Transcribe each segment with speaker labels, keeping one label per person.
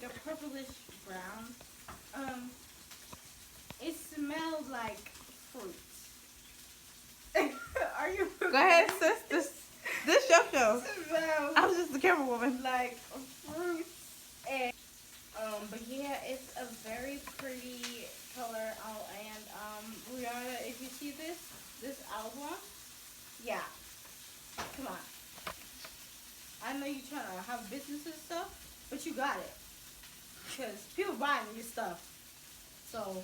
Speaker 1: like a purplish brown. It smells like fruit. Are you
Speaker 2: Go ahead, sis. This your show.
Speaker 1: smells
Speaker 2: I was just the camera woman.
Speaker 1: like fruit and but yeah, it's a very pretty color. Oh, and Rihanna, if you see this album, yeah, come on. I know you trying to have business and stuff, but you got it because people buying your stuff. So.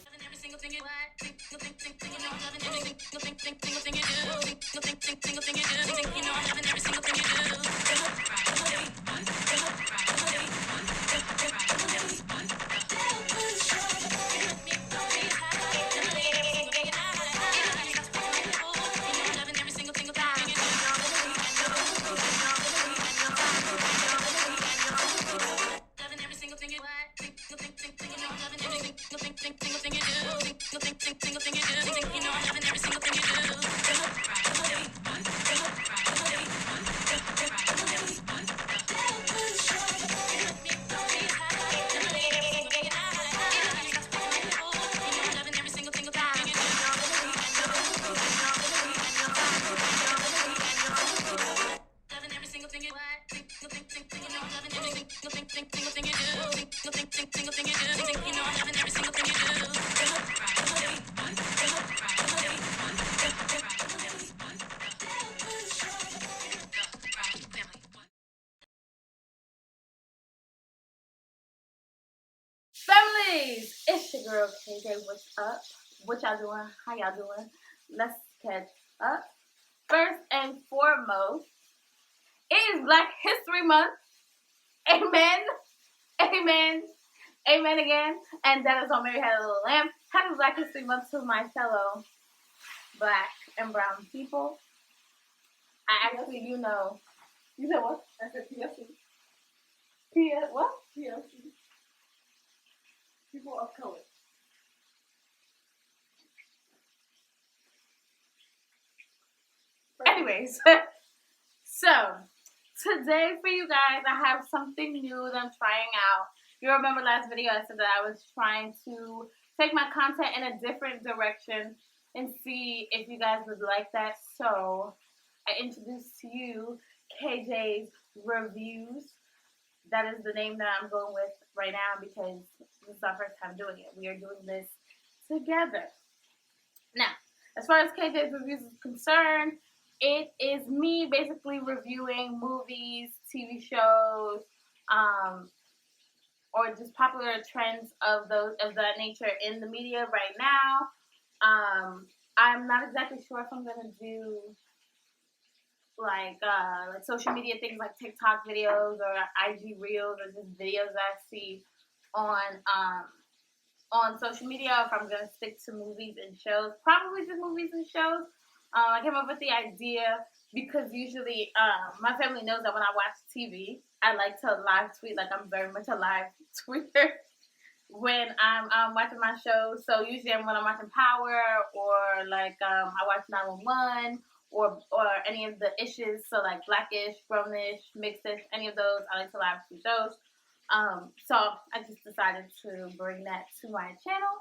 Speaker 1: Families, it's your girl KJ. What's up? What y'all doing? How y'all doing? Let's catch up. First and foremost, it is Black History Month. Amen. Amen. Amen again. And that is on Mary Had a Little Lamb. Happy Black History Month to my fellow Black and brown people. I actually, you said what? I said PLC. What? PLC. People of color. Anyways, so today for you guys, I have something new that I'm trying out. You remember last video I said that I was trying to take my content in a different direction and see if you guys would like that. So I introduced to you KayJay's Reviews. That is the name that I'm going with right now because this is our first time doing it. We are doing this together. Now, as far as KayJay's Reviews is concerned, it is me basically reviewing movies, TV shows, or just popular trends of that nature in the media right now. I'm not exactly sure if I'm gonna do like social media things like TikTok videos or IG reels or just videos that I see on social media. If I'm gonna stick to movies and shows, probably just movies and shows. I came up with the idea because usually my family knows that when I watch TV, I like to live tweet. Like I'm very much a live tweeter when I'm watching my shows. So usually when I'm watching Power or like I watch 911 or any of the issues. So like Blackish, Grownish, Mixish, any of those. I like to live tweet shows. So I just decided to bring that to my channel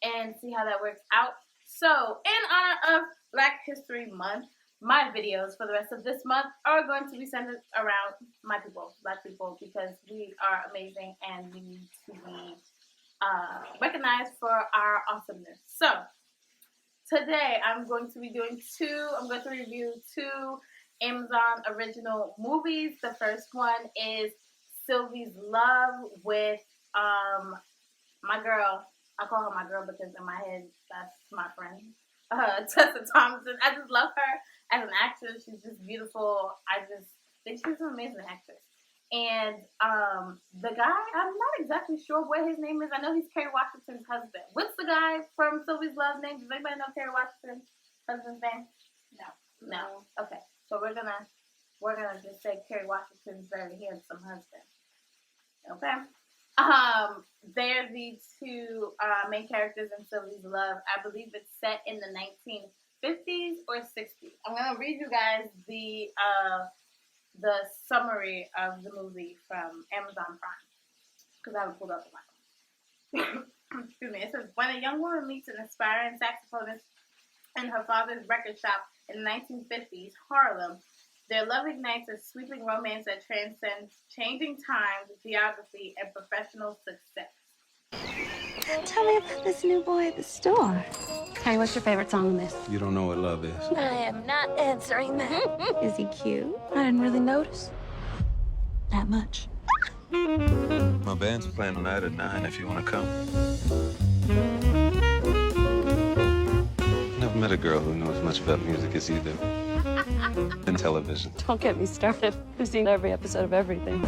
Speaker 1: and see how that works out. So in honor of Black History Month, my videos for the rest of this month are going to be centered around my people, Black people, because we are amazing and we need to be recognized for our awesomeness. So today I'm going to review two Amazon original movies. The first one is Sylvie's Love with my girl. I call her my girl because in my head that's my friend, Tessa Thompson. I just love her as an actress. She's just beautiful. I just think she's an amazing actress. And the guy, I'm not exactly sure what his name is. I know he's Kerry Washington's husband. What's the guy from Sylvie's Love name? Does anybody know Kerry Washington's husband's name? No. Okay. So we're gonna just say Kerry Washington's very handsome husband. Okay. They're the two main characters in Sylvie's Love. I believe it's set in the 1950s or 60s. I'm gonna read you guys the summary of the movie from Amazon Prime. because I haven't pulled up on my phone. Excuse me. It says, when a young woman meets an aspiring saxophonist in her father's record shop in the 1950s, Harlem, their love ignites a sweeping romance that transcends changing times, geography, and professional success.
Speaker 3: Tell me about this new boy at the store. Hey, what's your favorite song on this?
Speaker 4: You don't know what love is.
Speaker 3: I am not answering that. Is he cute? I didn't really notice. That much.
Speaker 4: My band's playing tonight at 9 if you want to come. Never met a girl who knew as much about music as you do. And television.
Speaker 3: Don't get me started. I've seen every episode of everything.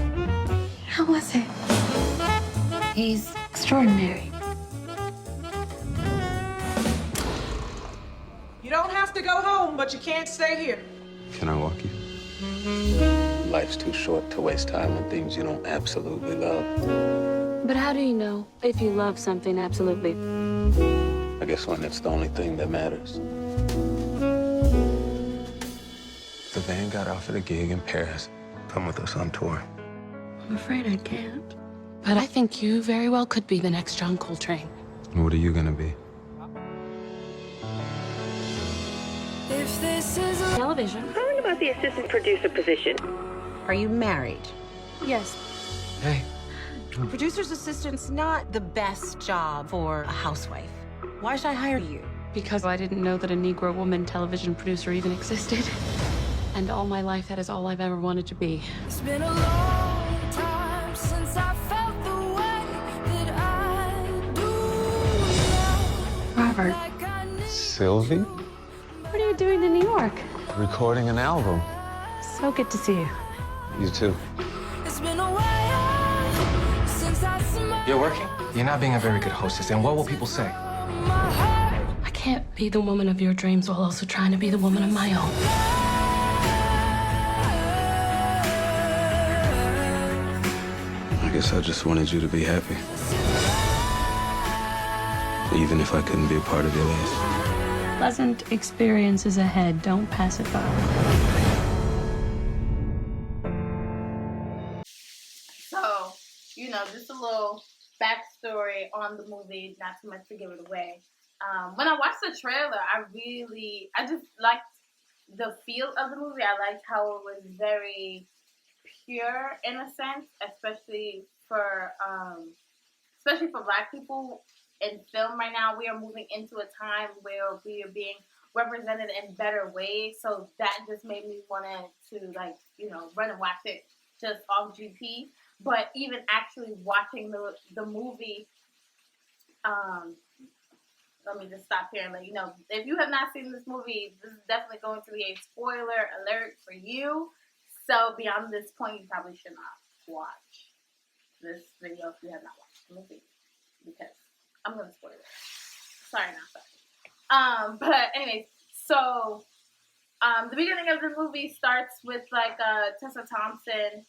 Speaker 3: How was it? He's extraordinary.
Speaker 5: You don't have to go home, but you can't stay here.
Speaker 4: Can I walk you? Life's too short to waste time on things you don't absolutely love.
Speaker 3: But how do you know if you love something absolutely?
Speaker 4: I guess when it's the only thing that matters. The band got offered a gig in Paris. Come with us on tour.
Speaker 3: I'm afraid I can't. But I think you very well could be the next John Coltrane.
Speaker 4: What are you gonna be?
Speaker 3: If this is television.
Speaker 6: Calling about the assistant producer position. Are you married?
Speaker 3: Yes.
Speaker 4: Hey.
Speaker 6: Producer's assistant's not the best job for a housewife. Why should I hire you?
Speaker 3: Because I didn't know that a Negro woman television producer even existed. And all my life, that is all I've ever wanted to be.
Speaker 7: It's been a long time since I felt the way that I do now.
Speaker 3: Robert.
Speaker 7: Like I knew
Speaker 4: Sylvie?
Speaker 3: What are you doing in New York?
Speaker 4: Recording an album.
Speaker 3: So good to see you.
Speaker 4: You too.
Speaker 7: it's been a while since I smiled
Speaker 8: You're working? You're not being a very good hostess, and what will people say?
Speaker 7: my heart.
Speaker 3: I can't be the woman of your dreams while also trying to be the woman of my own.
Speaker 4: I guess I just wanted you to be happy. Even if I couldn't be a part of your life.
Speaker 3: Pleasant experiences ahead. Don't pass it by.
Speaker 1: So, just a little backstory on the movie, not too much to give it away. When I watched the trailer, I just liked the feel of the movie. I liked how it was very pure in a sense, especially for Black people in film right now. We are moving into a time where we are being represented in better ways. So that just made me want to run and watch it just off GP. But even actually watching the movie, let me just stop here and let you know. If you have not seen this movie, this is definitely going to be a spoiler alert for you. So beyond this point, you probably should not watch this video if you have not watched the movie, because I'm going to spoil it. Sorry, not sorry. But anyways, so the beginning of the movie starts with Tessa Thompson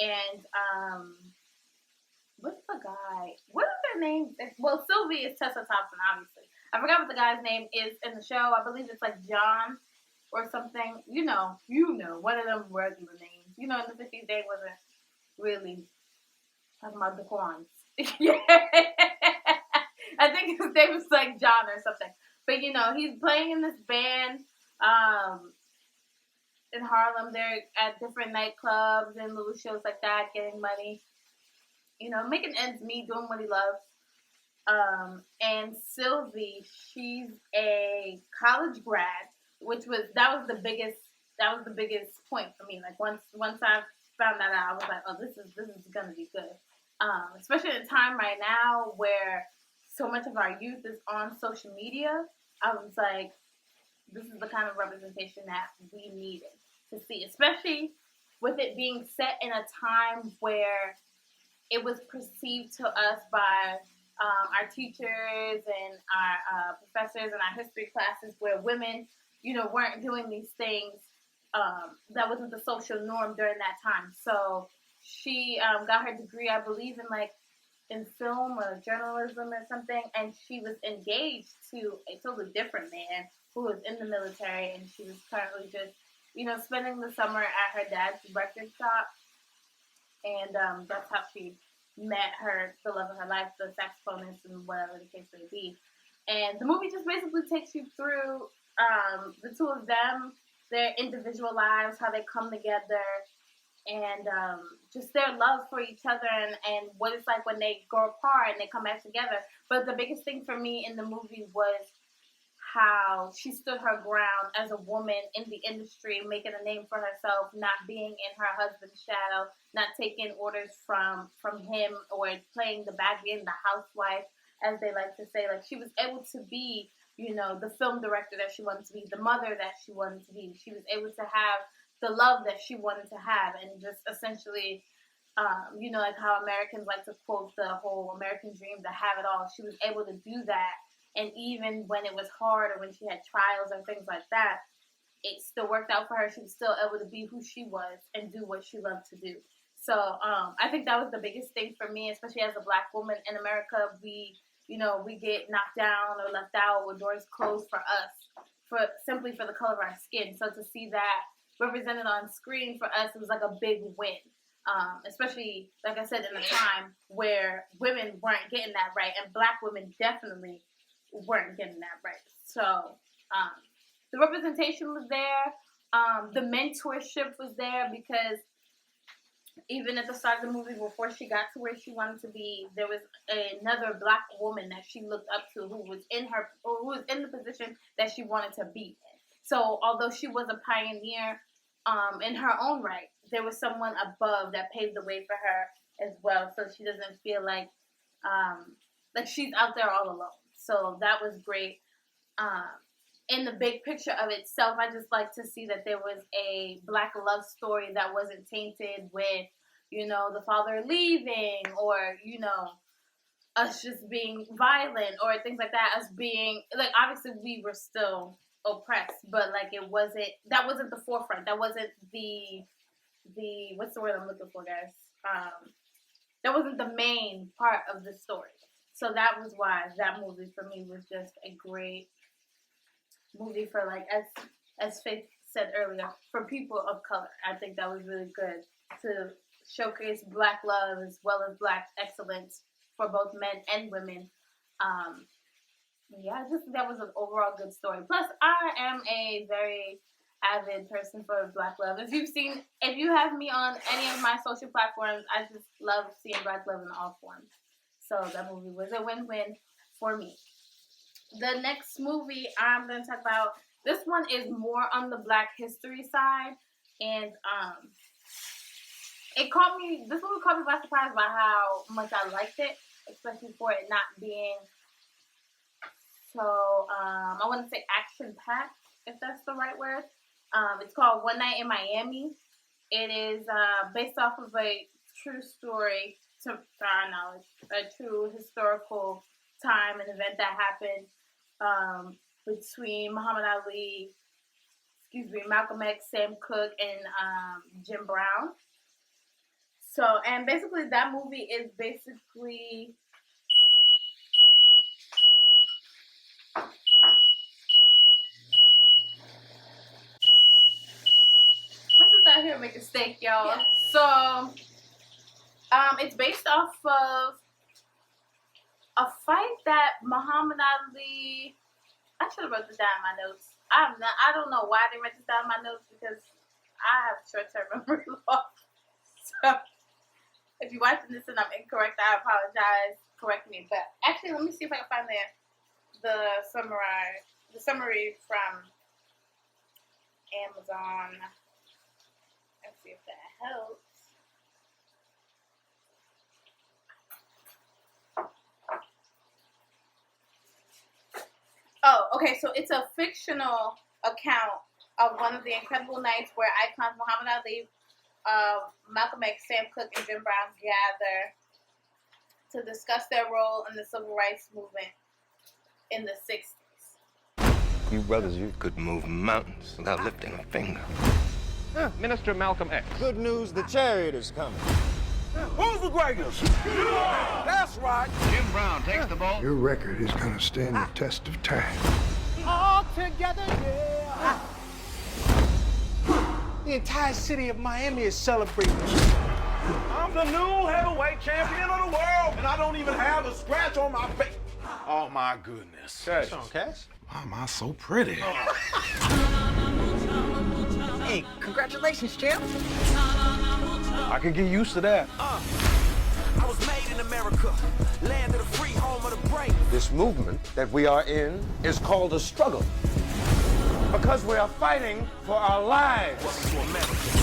Speaker 1: and what's the guy? What are their names? Well, Sylvie is Tessa Thompson, obviously. I forgot what the guy's name is in the show. I believe it's like John or something. You know, one of them regular names. In the 50s, they wasn't really talking about the Quans. Yeah. I think his name was like John or something. But, he's playing in this band in Harlem. They're at different nightclubs and little shows like that, getting money. Making ends meet, doing what he loves. And Sylvie, she's a college grad, that was the biggest point for me. Like once I found that out, I was like, oh, this is gonna be good. Especially at a time right now where so much of our youth is on social media. I was like, this is the kind of representation that we needed to see, especially with it being set in a time where it was perceived to us by our teachers and our professors and our history classes where women, weren't doing these things. That wasn't the social norm during that time. So she got her degree, I believe, in film or journalism or something, and she was engaged to a totally different man who was in the military, and she was currently just, spending the summer at her dad's record shop. And that's how she met the love of her life, the saxophonist, and whatever the case may be. And the movie just basically takes you through the two of them, their individual lives, how they come together, and just their love for each other, and what it's like when they go apart and they come back together. But the biggest thing for me in the movie was how she stood her ground as a woman in the industry, making a name for herself, not being in her husband's shadow, not taking orders from him, or playing the back end, the housewife, as they like to say. Like, she was able to be, you know, the film director that she wanted to be, the mother that she wanted to be. She was able to have the love that she wanted to have, and just essentially, you know, like how Americans like to quote the whole American dream, to have it all. She was able to do that. And even when it was hard, or when she had trials or things like that, it still worked out for her. She was still able to be who she was and do what she loved to do. So I think that was the biggest thing for me, especially as a Black woman in America. We get knocked down or left out, or doors closed for us, simply for the color of our skin. So to see that represented on screen for us, it was like a big win. Especially, like I said, in a time where women weren't getting that right, and Black women definitely weren't getting that right. So the representation was there. The mentorship was there, because even at the start of the movie, before she got to where she wanted to be, there was another Black woman that she looked up to, who was in the position that she wanted to be in. So although she was a pioneer in her own right, there was someone above that paved the way for her as well, so she doesn't feel like she's out there all alone. So that was great. In the big picture of itself, I just like to see that there was a Black love story that wasn't tainted with, you know, the father leaving, or, you know, us just being violent, or things like that. Us being, like, obviously we were still oppressed, but like that wasn't the forefront. That wasn't the what's the word I'm looking for, guys? That wasn't the main part of the story. So that was why that movie for me was just a great movie for, like, as Faith said earlier, for people of color. I think that was really good to showcase Black love as well as Black excellence for both men and women. Yeah, I just think that was an overall good story. Plus, I am a very avid person for Black love. If you have me on any of my social platforms, I just love seeing Black love in all forms. So that movie was a win-win for me. The next movie I'm going to talk about, this one is more on the Black history side, and this movie caught me by surprise by how much I liked it, especially for it not being so, I want to say action-packed, if that's the right word. It's called One Night in Miami. It is based off of a true story, to our knowledge, a true historical time and event that happened between Malcolm X, Sam Cooke, and Jim Brown. So, and basically that movie is basically... My sister out here make a steak, y'all. Yeah. So, it's based off of a fight that Muhammad Ali... I should have wrote this down in my notes. I don't know why I didn't write this down in my notes, because I have short-term memory loss. So, if you're watching this and I'm incorrect, I apologize. Correct me. But actually, let me see if I can find the summary from Amazon. Let's see if that helps. Oh, okay, so it's a fictional account of one of the incredible nights where icons Muhammad Ali, Malcolm X, Sam Cooke, and Jim Brown gather to discuss their role in the civil rights movement in the 60s.
Speaker 9: You brothers, you could move mountains without lifting a finger.
Speaker 8: Minister Malcolm X.
Speaker 10: Good news, the chariot is coming.
Speaker 11: Who's the greatest? That's right.
Speaker 9: Jim Brown takes the ball.
Speaker 12: Your record is going to stand the test of time.
Speaker 11: All together, yeah. The entire city of Miami is celebrating. I'm the new heavyweight champion of the world, and I don't even have a scratch on my face. Oh, my goodness.
Speaker 10: Cash. What's on, Cash?
Speaker 11: Why am I so pretty?
Speaker 5: Hey, congratulations, champ.
Speaker 11: I can get used to that.
Speaker 9: I was made in America, land of the free, home of the brave.
Speaker 10: This movement that we are in is called a struggle. Because we are fighting for our lives.
Speaker 9: Welcome to America.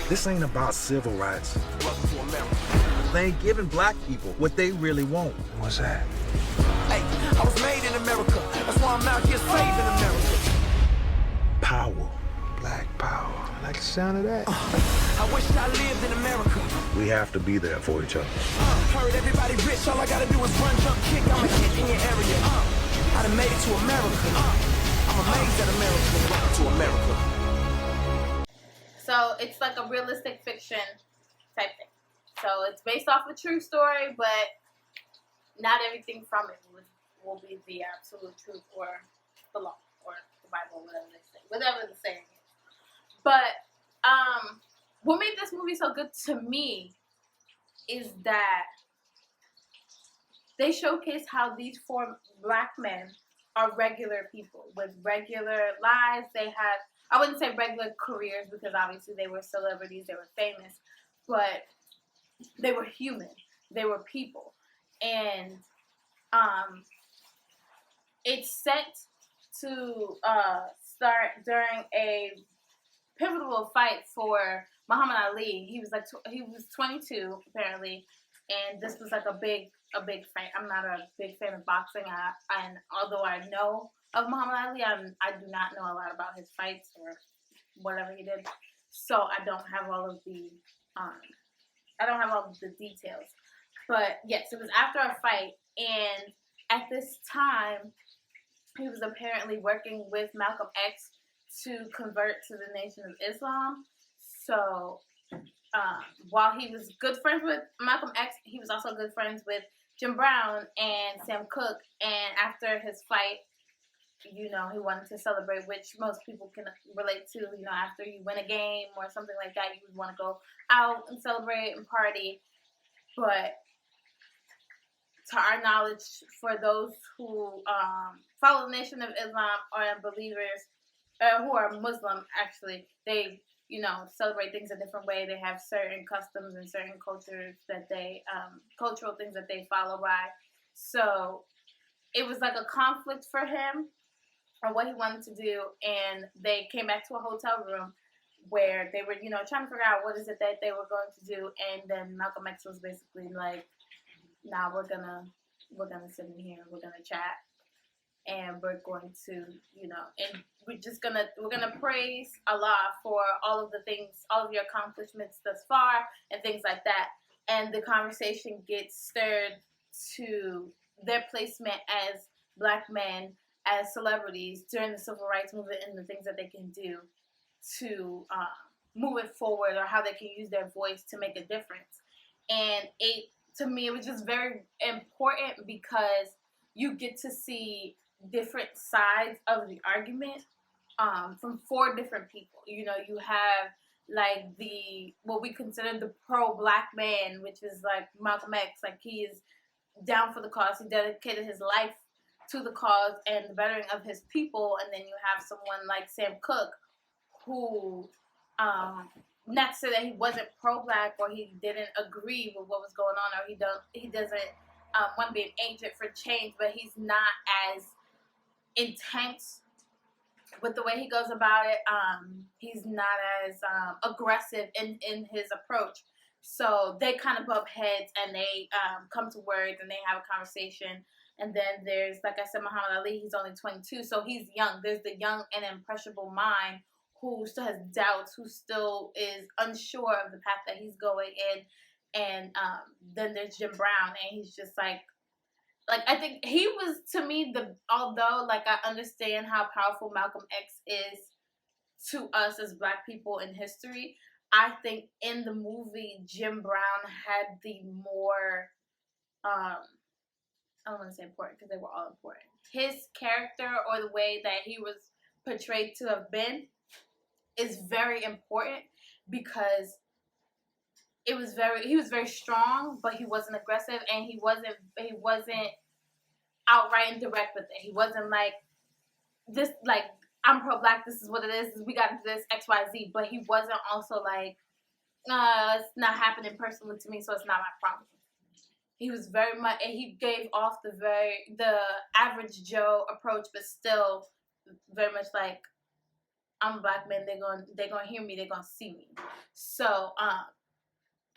Speaker 11: This ain't about civil rights.
Speaker 9: Welcome to America.
Speaker 11: They ain't giving black people what they really want. What's that?
Speaker 9: Hey, I was made in America. That's why I'm out here saving America.
Speaker 11: Power. Black power. I like the sound of that.
Speaker 9: I wish I lived in America.
Speaker 11: We have to be there for each other.
Speaker 9: Heard everybody rich. All I gotta do is run, jump, kick. I'm a hit in your area. I done made it to America. I'm amazed at America. Welcome to America.
Speaker 1: So it's like a realistic fiction type thing. So it's based off a true story, but not everything from it will be the absolute truth or the law or the Bible, whatever they say, whatever the saying is. But what made this movie so good to me is that they showcase how these 4 black men are regular people with regular lives. They had, I wouldn't say regular careers because obviously they were celebrities, they were famous, but they were human. They were people. And it's set to start during a pivotal fight for Muhammad Ali. He was 22 apparently, and this was like a big fight. I'm not a big fan of boxing, and although I know of Muhammad Ali, I do not know a lot about his fights or whatever he did. So I don't have all of the details. But yes, it was after a fight, and at this time, he was apparently working with Malcolm X to convert to the Nation of Islam. So while he was good friends with Malcolm X, he was also good friends with Jim Brown and Sam Cooke. And after his fight, he wanted to celebrate, which most people can relate to. After you win a game or something like that, you would want to go out and celebrate and party. But to our knowledge, for those who follow the Nation of Islam or believers, who are Muslim, actually, they, celebrate things a different way. They have certain customs and certain cultures that cultural things that they follow by. So it was like a conflict for him on what he wanted to do, and they came back to a hotel room where they were, trying to figure out what is it that they were going to do, and then Malcolm X was basically like, "Nah, we're gonna sit in here, we're gonna chat, and we're going to, and we're gonna praise Allah for all of the things, all of your accomplishments thus far, and things like that." And the conversation gets stirred to their placement as black men, as celebrities during the civil rights movement, and the things that they can do to move it forward, or how they can use their voice to make a difference. And to me, it was just very important because you get to see different sides of the argument from 4 different people. You have like what we consider the pro-black man, which is like Malcolm X. Like, he is down for the cause. He dedicated his life to the cause and the bettering of his people. And then you have someone like Sam Cooke, who not to say that he wasn't pro-black or he didn't agree with what was going on, or he doesn't want to be an agent for change, but he's not as intense with the way he goes about it. He's not as aggressive in his approach. So they kind of bump heads, and they come to words, and they have a conversation. And then there's, like I said, Muhammad Ali. He's only 22, so he's young. There's the young and impressionable mind who still has doubts, who still is unsure of the path that he's going in. And then there's Jim Brown, and he's just like I think he was, to me, although like I understand how powerful Malcolm X is to us as black people in history, I think in the movie Jim Brown had the more I don't want to say important because they were all important. His character, or the way that he was portrayed to have been, is very important, because he was very strong, but he wasn't aggressive, and he wasn't outright and direct with it. He wasn't like this, like, I'm pro-black, this is what it is, we gotta do this, XYZ, but he wasn't also like, it's not happening personally to me, so it's not my problem. He was very much, and he gave off the average Joe approach, but still very much like, I'm a black man, they're gonna hear me, they're gonna see me. So,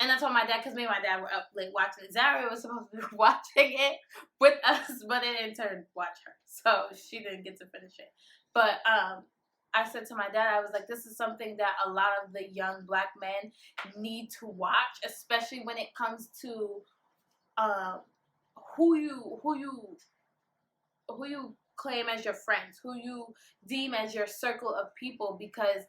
Speaker 1: and I told my dad, because me and my dad were up late watching it. Zaria was supposed to be watching it with us, but it didn't turn watch her. So she didn't get to finish it. But I said to my dad, I was like, this is something that a lot of the young black men need to watch, especially when it comes to who you claim as your friends, who you deem as your circle of people, because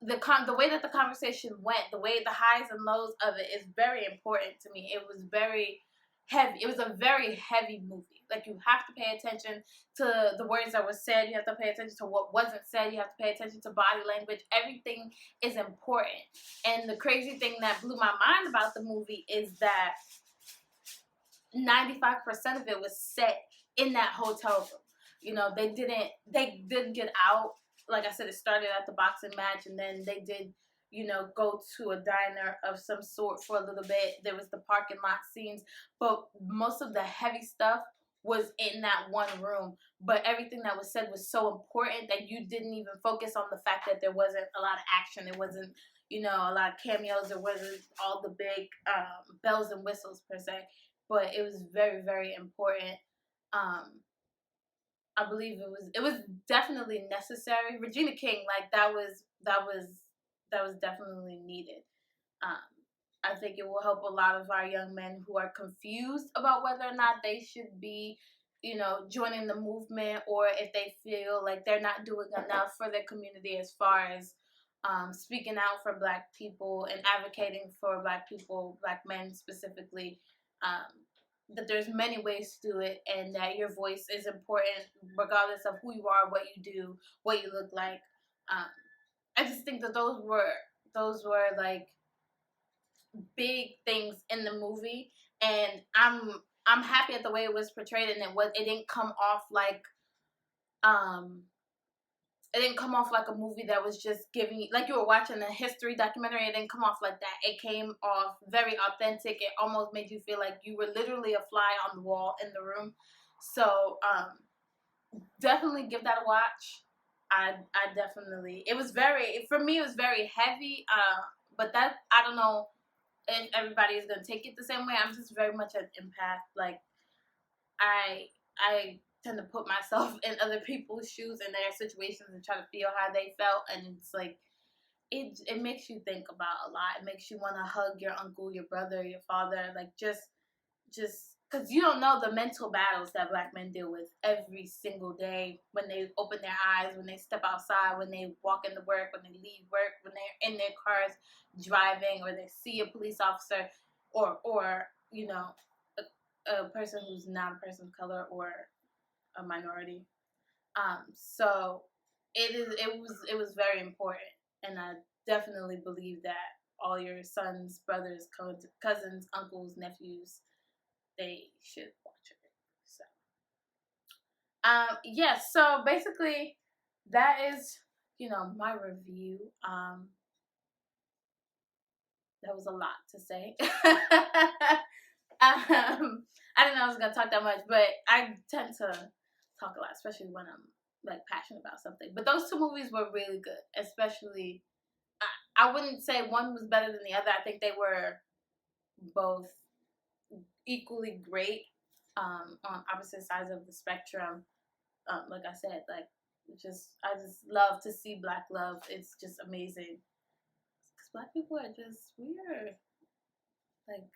Speaker 1: the way that the conversation went, the way the highs and lows of it is very important to me. It was very heavy. It was a very heavy movie. Like, you have to pay attention to the words that were said. You have to pay attention to what wasn't said. You have to pay attention to body language. Everything is important. And the crazy thing that blew my mind about the movie is that 95% of it was set in that hotel room. You know, they did get out. Like I said, it started at the boxing match, and then they did, you know, go to a diner of some sort for a little bit. There was the parking lot scenes, but most of the heavy stuff was in that one room. But everything that was said was so important that you didn't even focus on the fact that there wasn't a lot of action. It wasn't, you know, a lot of cameos. It wasn't all the big bells and whistles per se. But it was very, very important. I believe it was definitely necessary. Regina King, like, that was definitely needed. I think it will help a lot of our young men who are confused about whether or not they should be, you know, joining the movement, or if they feel like they're not doing enough for their community as far as speaking out for black people and advocating for black people, black men specifically. That there's many ways to do it, and that your voice is important regardless of who you are, what you do, what you look like. I just think that those were like big things in the movie, and I'm happy at the way it was portrayed, and it didn't come off like it didn't come off like a movie that was just giving you, like you were watching a history documentary. It didn't come off like that. It came off very authentic. It almost made you feel like you were literally a fly on the wall in the room. So definitely give that a watch. I definitely, for me, it was very heavy. But that, I don't know if everybody is going to take it the same way. I'm just very much an empath. Like, I tend to put myself in other people's shoes and their situations and try to feel how they felt, and it's like it makes you think about a lot. It makes you want to hug your uncle, your brother, your father, like just because you don't know the mental battles that black men deal with every single day, when they open their eyes, when they step outside, when they walk into work, when they leave work, when they're in their cars driving, or they see a police officer, or you know, a person who's not a person of color or a minority. So it was very important, and I definitely believe that all your sons, brothers, cousins, uncles, nephews, they should watch it. So yes, so basically that is, you know, my review. That was a lot to say. I didn't know I was gonna talk that much, but I tend to talk a lot, especially when I'm like passionate about something. But those two movies were really good, especially. I wouldn't say one was better than the other. I think they were both equally great, on opposite sides of the spectrum. Like I said, like I just love to see black love. It's just amazing. Because black people are just weird. Like,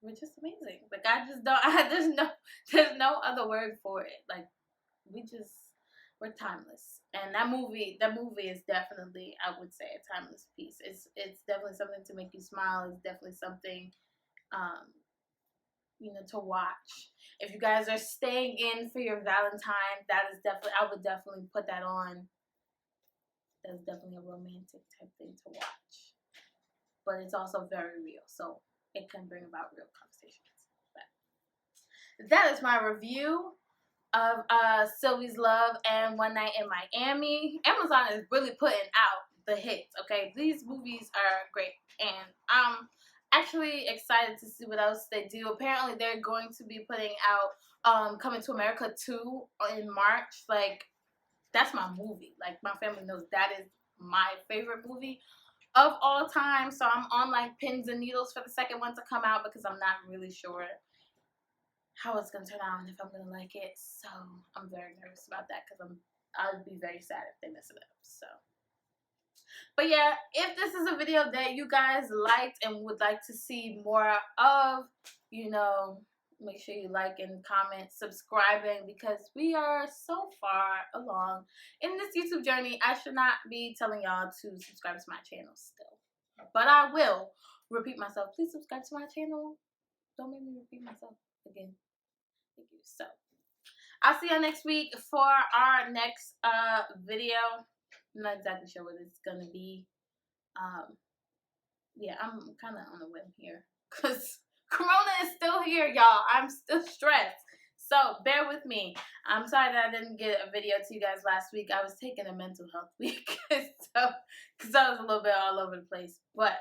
Speaker 1: we're just amazing. Like, I just don't, there's no other word for it. Like, we're timeless. And that movie is definitely, I would say, a timeless piece. It's definitely something to make you smile. It's definitely something, you know, to watch. If you guys are staying in for your Valentine, I would definitely put that on. That's definitely a romantic type thing to watch. but it's also very real, so it can bring about real conversations. But that is my review of Sylvie's Love and One Night in Miami. Amazon is really putting out the hits, okay? These movies are great, and I'm actually excited to see what else they do. Apparently, they're going to be putting out Coming to America 2 in March. Like, that's my movie. Like, my family knows that is my favorite movie of all time. So I'm on like pins and needles for the second one to come out because I'm not really sure how it's gonna turn out and if I'm gonna like it. So I'm very nervous about that because I'd be very sad if they mess it up. So, but yeah, if this is a video that you guys liked and would like to see more of, you know, make sure you like and comment, subscribing, because we are so far along in this YouTube journey. I should not be telling y'all to subscribe to my channel still, but I will repeat myself. Please subscribe to my channel. Don't make me repeat myself again. Thank you. So I'll see y'all next week for our next video. I'm not exactly sure what it's gonna be. Yeah, I'm kind of on a whim here because Corona is still here, y'all. I'm still stressed. So bear with me. I'm sorry that I didn't get a video to you guys last week. I was taking a mental health week, because I was a little bit all over the place. But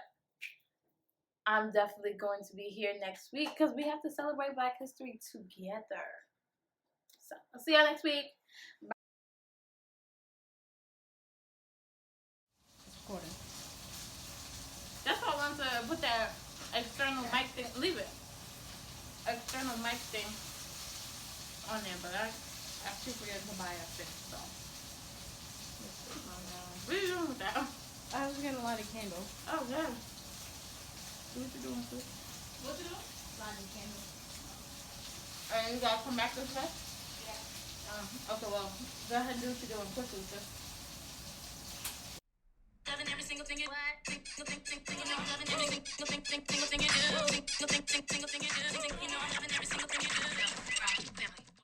Speaker 1: I'm definitely going to be here next week because we have to celebrate Black History together. So I'll see y'all next week. Bye.
Speaker 2: Recording.
Speaker 1: That's why I wanted to put that external mic thing. Leave it. External mic thing on there, but I actually forget to buy a thing. So what are you doing with that?
Speaker 2: I was gonna light a candle.
Speaker 1: Oh yeah. What you doing, sis? What you doing? Lighting a candle. And you gotta come back this way? Yeah. Okay, well, go ahead and do what you're doing quickly, sis. Loving every single thing you like. Think, think, think, think, think, loving every single thing, think, think.